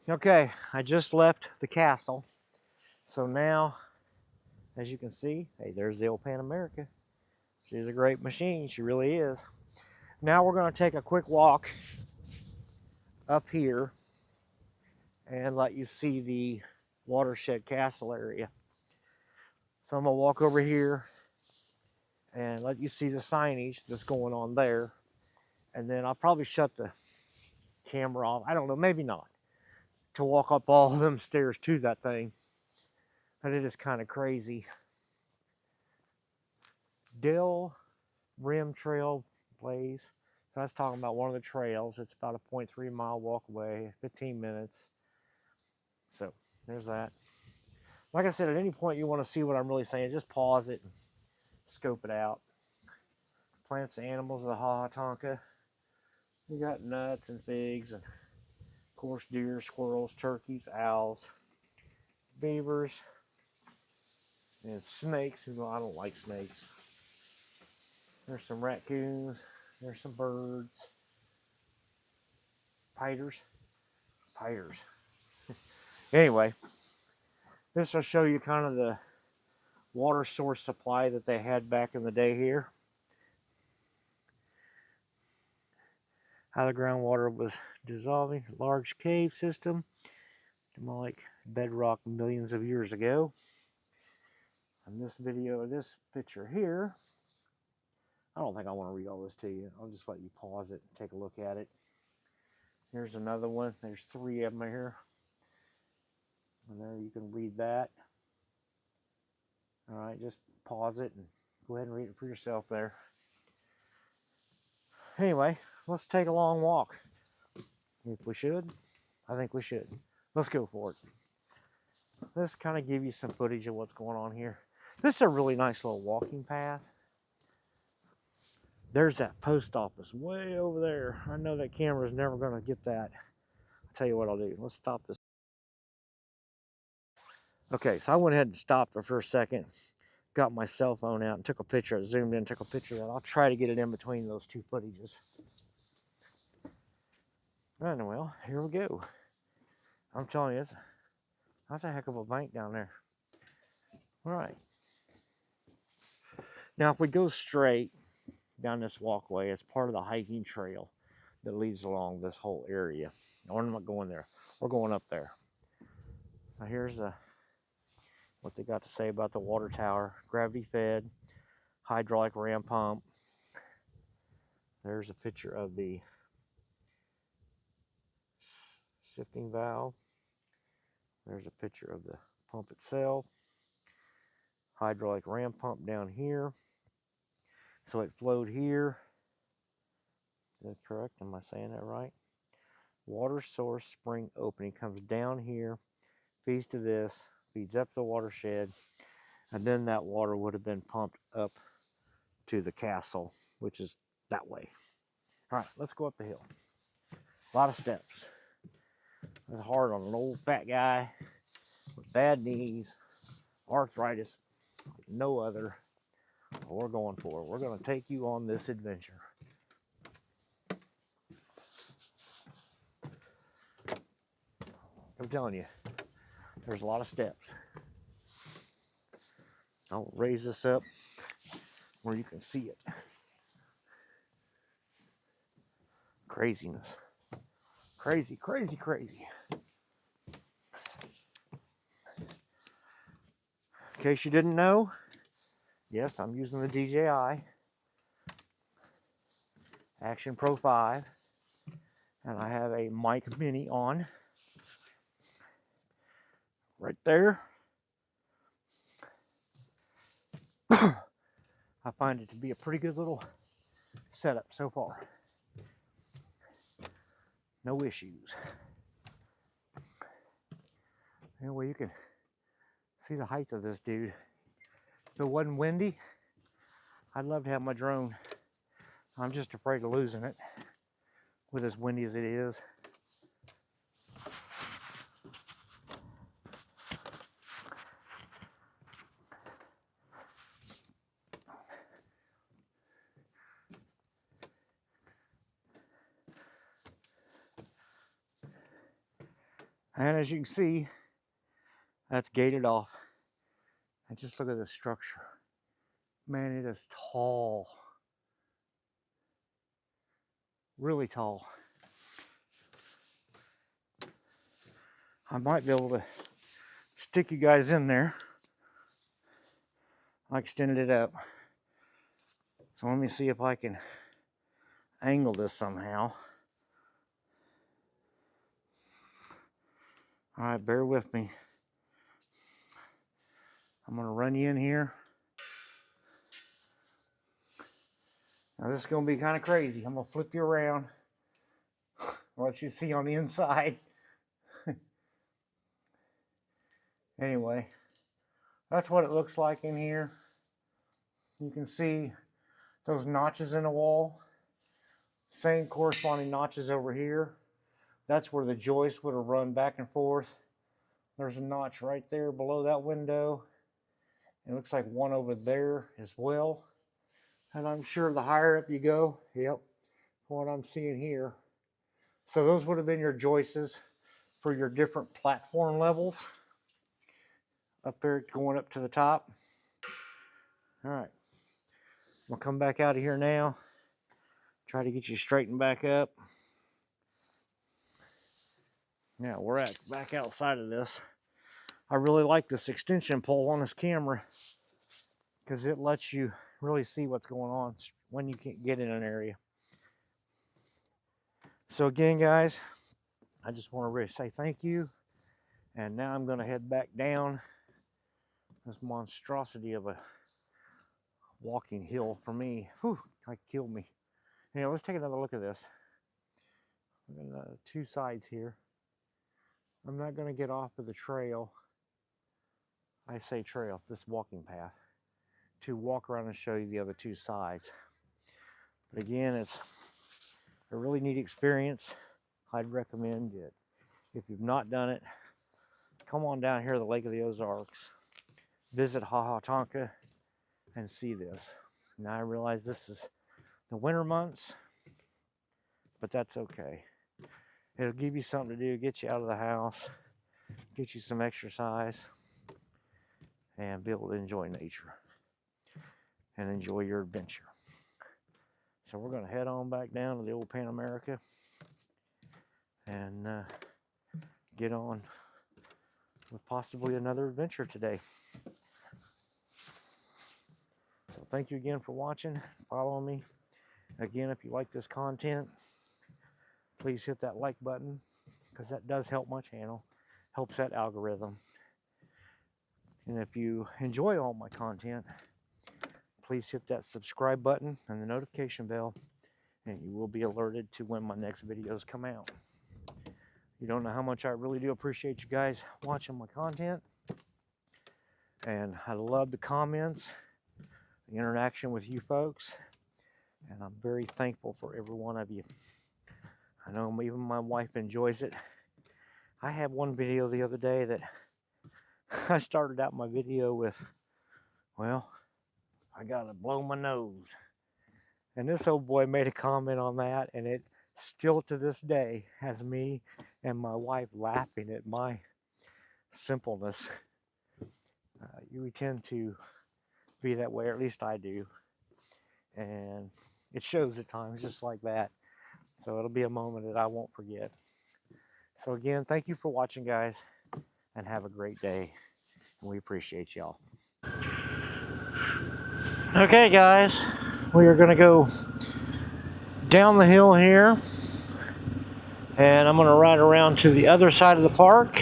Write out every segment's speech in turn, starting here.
Okay, I just left the castle. So now, as you can see, hey, there's the old Pan-America. She's a great machine, she really is. Now we're gonna take a quick walk up here and let you see the watershed castle area. So I'm gonna walk over here and let you see the signage that's going on there. And then I'll probably shut the camera off. I don't know, maybe not. To walk up all of them stairs to that thing. But it is kind of crazy. Dill Rim Trail Blaze. So that's talking about one of the trails. It's about a 0.3 mile walk away, 15 minutes. So there's that. Like I said, at any point you want to see what I'm really saying, just pause it and scope it out. Plants and animals of the HaHa Tonka. You got nuts and figs and of course deer, squirrels, turkeys, owls, beavers, and snakes. Well, I don't like snakes. There's some raccoons. There's some birds. Piters. Anyway, this will show you kind of the water source supply that they had back in the day here. How the groundwater was dissolving. Large cave system. More like bedrock millions of years ago. And this video, this picture here, I don't think I want to read all this to you. I'll just let you pause it and take a look at it. Here's another one. There's 3 of them here. And there you can read that. All right, just pause it and go ahead and read it for yourself there. Anyway, let's take a long walk. If we should, I think we should. Let's go for it. Let's kind of give you some footage of what's going on here. This is a really nice little walking path. There's that post office way over there. I know that camera's never going to get that. I'll tell you what I'll do. Let's stop this. Okay, so I went ahead and stopped her for a second. Got my cell phone out and took a picture. Zoomed in, took a picture of that. I'll try to get it in between those 2 footages. And well, here we go. I'm telling you, that's a heck of a bank down there. All right. Now, if we go straight down this walkway, it's part of the hiking trail that leads along this whole area. We're not going there. We're going up there. Now, here's what they got to say about the water tower. Gravity fed, hydraulic ram pump. There's a picture of the sifting valve. There's a picture of the pump itself. Hydraulic ram pump down here. So it flowed here. Is that correct? Am I saying that right? Water source spring opening comes down here, feeds to this, feeds up the watershed, and then that water would have been pumped up to the castle, which is that way. All right, let's go up the hill. A lot of steps. It's hard on an old fat guy with bad knees, arthritis, like no other. We're going for it. We're going to take you on this adventure. I'm telling you, there's a lot of steps. I'll raise this up where you can see it. Craziness. Crazy, crazy, crazy. In case you didn't know, yes, I'm using the DJI Action Pro 5, and I have a mic mini on right there. I find it to be a pretty good little setup so far. No issues. Anyway, you can see the height of this dude. If it wasn't windy, I'd love to have my drone. I'm just afraid of losing it with as windy as it is. And as you can see, that's gated off. And just look at this structure. Man, it is tall. Really tall. I might be able to stick you guys in there. I extended it up. So let me see if I can angle this somehow. All right, bear with me. I'm gonna run you in here. Now this is gonna be kind of crazy. I'm gonna flip you around. What you see on the inside. Anyway, that's what it looks like in here. You can see those notches in the wall. Same corresponding notches over here. That's where the joist would have run back and forth. There's a notch right there below that window. It looks like one over there as well. And I'm sure the higher up you go, yep, what I'm seeing here. So those would have been your joists for your different platform levels. Up there going up to the top. All right, we'll come back out of here now. Try to get you straightened back up. Yeah, we're back outside of this. I really like this extension pole on this camera because it lets you really see what's going on when you can't get in an area. So again, guys, I just want to really say thank you. And now I'm going to head back down this monstrosity of a walking hill for me. Whew, like killed me. Anyway, let's take another look at this. We're gonna two sides here. I'm not going to get off of the trail. I say trail, this walking path, to walk around and show you the other two sides. But again, it's a really neat experience. I'd recommend it. If you've not done it, come on down here to the Lake of the Ozarks. Visit HaHa Tonka and see this. Now I realize this is the winter months, but that's okay. It'll give you something to do, get you out of the house, get you some exercise, and be able to enjoy nature and enjoy your adventure. So we're going to head on back down to the old Pan-America and get on with possibly another adventure today. So thank you again for watching, following me. Again, if you like this content, please hit that like button because that does help my channel, helps that algorithm. And if you enjoy all my content, please hit that subscribe button and the notification bell, and you will be alerted to when my next videos come out. You don't know how much I really do appreciate you guys watching my content. And I love the comments, the interaction with you folks. And I'm very thankful for every one of you. I know even my wife enjoys it. I had one video the other day that I started out my video with, well, I gotta blow my nose. And this old boy made a comment on that, and it still to this day has me and my wife laughing at my simpleness. We tend to be that way, or at least I do. And it shows at times just like that. So it'll be a moment that I won't forget. So again, thank you for watching, guys, and have a great day. And we appreciate y'all. Okay, guys, we are going to go down the hill here, and I'm going to ride around to the other side of the park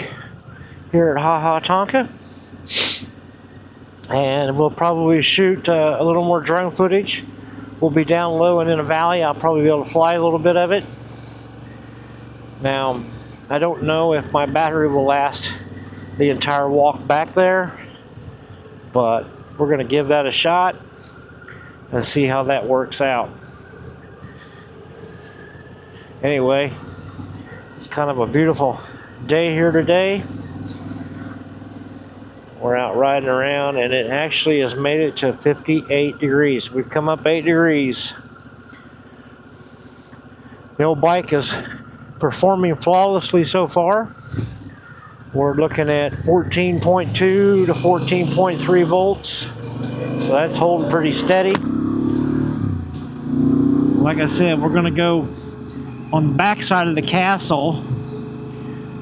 here at HaHa Tonka, and we'll probably shoot a little more drone footage. We'll be down low and in a valley. I'll probably be able to fly a little bit of it. Now, I don't know if my battery will last the entire walk back there, but we're going to give that a shot and see how that works out. Anyway, it's kind of a beautiful day here today. We're out riding around, and it actually has made it to 58 degrees. We've come up 8 degrees. The old bike is performing flawlessly so far. We're looking at 14.2 to 14.3 volts. So that's holding pretty steady. Like I said, we're going to go on the back side of the castle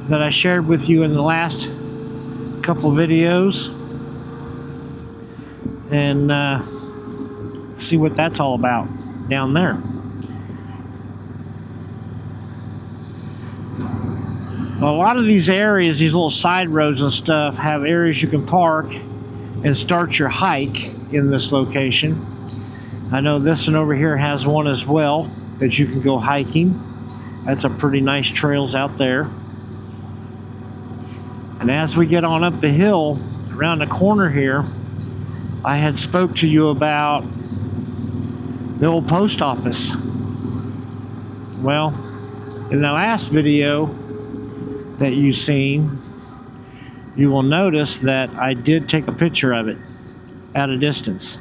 that I shared with you in the last couple videos and see what that's all about down there. A lot of these areas, these little side roads and stuff, have areas you can park and start your hike in this location. I know this one over here has one as well that you can go hiking. That's some pretty nice trails out there. And as we get on up the hill around the corner here, I had spoke to you about the old post office. Well, in the last video that you've seen, you will notice that I did take a picture of it at a distance.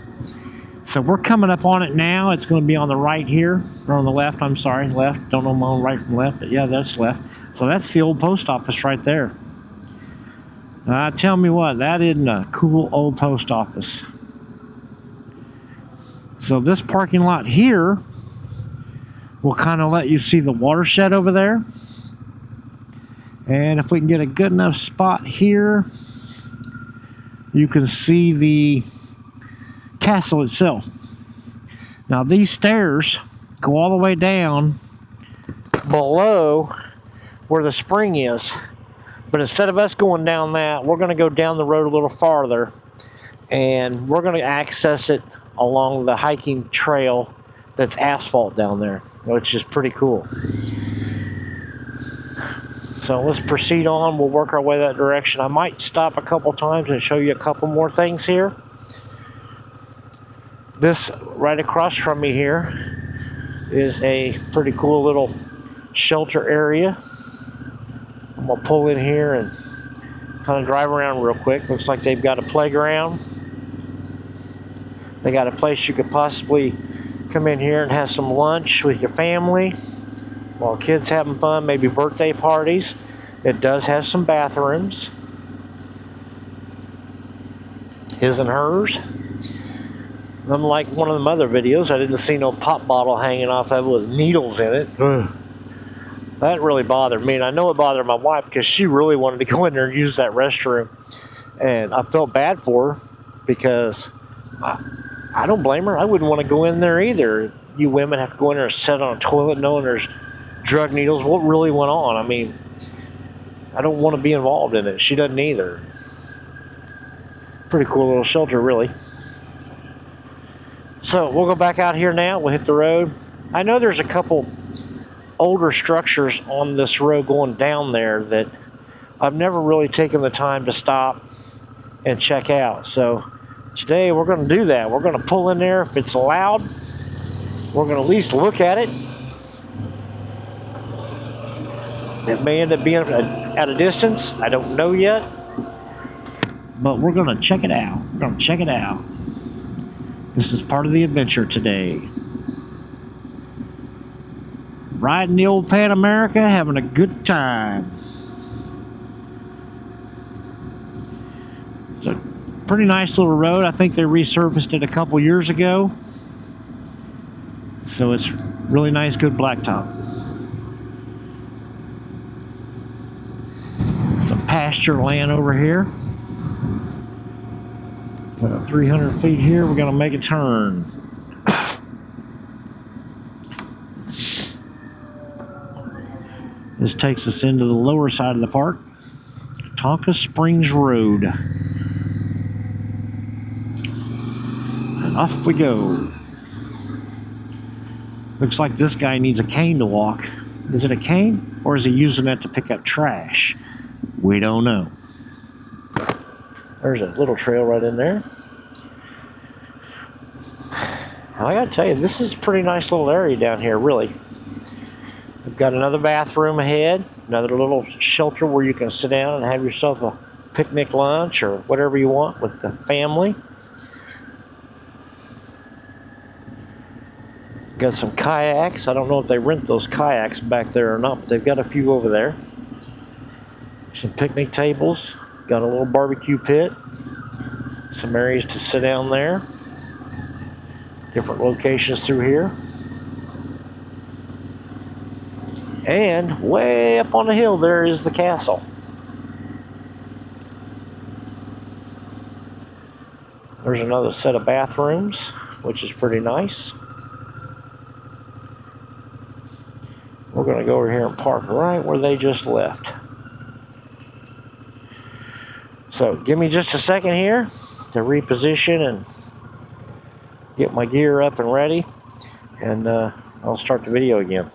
So we're coming up on it now. It's going to be on the right here, or on the left, I'm sorry, left. Don't know my right from left, but yeah, that's left. So that's the old post office right there. Tell me what, that isn't a cool old post office. So this parking lot here will kind of let you see the watershed over there. And if we can get a good enough spot here, you can see the castle itself. Now these stairs go all the way down below where the spring is. But instead of us going down that, we're going to go down the road a little farther. And we're going to access it along the hiking trail that's asphalt down there, which is pretty cool. So let's proceed on. We'll work our way that direction. I might stop a couple times and show you a couple more things here. This right across from me here is a pretty cool little shelter area. I'm gonna pull in here and kind of drive around real quick. Looks like they've got a playground. They got a place you could possibly come in here and have some lunch with your family while kids having fun, maybe birthday parties. It does have some bathrooms. His and hers. Unlike one of them other videos, I didn't see no pop bottle hanging off of it with needles in it. Ugh. That really bothered me, and I know it bothered my wife because she really wanted to go in there and use that restroom. And I felt bad for her because I don't blame her. I wouldn't want to go in there either. You women have to go in there and sit on a toilet knowing there's drug needles. What really went on? I mean, I don't want to be involved in it. She doesn't either. Pretty cool little shelter, really. So we'll go back out here now. We'll hit the road. I know there's a couple older structures on this road going down there that I've never really taken the time to stop and check out. So today we're going to do that. We're going to pull in there if it's allowed. We're going to at least look at it. It may end up being at a distance. I don't know yet. But we're going to check it out. We're going to check it out. This is part of the adventure today. Riding the old Pan-America, having a good time. It's a pretty nice little road. I think they resurfaced it a couple years ago. So it's really nice, good blacktop. Some pasture land over here. About 300 feet here, we're going to make a turn. This takes us into the lower side of the park. Tonka Springs Road. And off we go. Looks like this guy needs a cane to walk. Is it a cane? Or is he using that to pick up trash? We don't know. There's a little trail right in there. I gotta tell you, this is a pretty nice little area down here, really. We've got another bathroom ahead, another little shelter where you can sit down and have yourself a picnic lunch or whatever you want with the family. Got some kayaks. I don't know if they rent those kayaks back there or not, but they've got a few over there. Some picnic tables. Got a little barbecue pit. Some areas to sit down there. Different locations through here. And way up on the hill there is the castle. There's another set of bathrooms, which is pretty nice. We're going to go over here and park right where they just left. So give me just a second here to reposition and get my gear up and ready, and I'll start the video again.